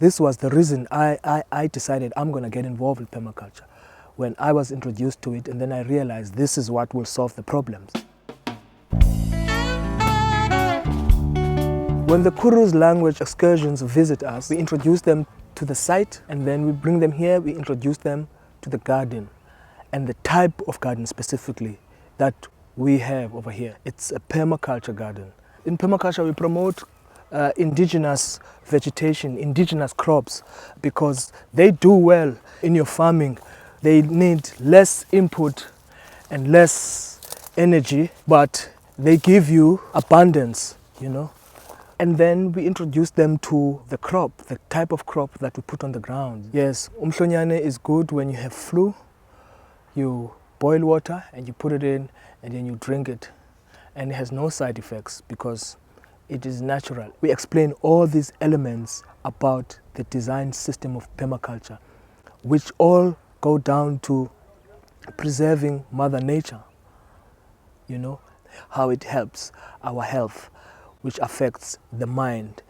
This was the reason I decided I'm going to get involved with permaculture. When I was introduced to it, and then I realized this is what will solve the problems. When the Kuru's language excursions visit us, we introduce them to the site, and then we bring them here, we introduce them to the garden and the type of garden specifically that we have over here. It's a permaculture garden. In permaculture, we promote indigenous vegetation, indigenous crops, because they do well in your farming. They need less input and less energy, but they give you abundance, you know. And then we introduce them to the crop, the type of crop that we put on the ground. Yes, umhlonyane is good when you have flu. You boil water and you put it in and then you drink it. And it has no side effects because it is natural. We explain all these elements about the design system of permaculture, which all go down to preserving Mother Nature, you know, how it helps our health, which affects the mind.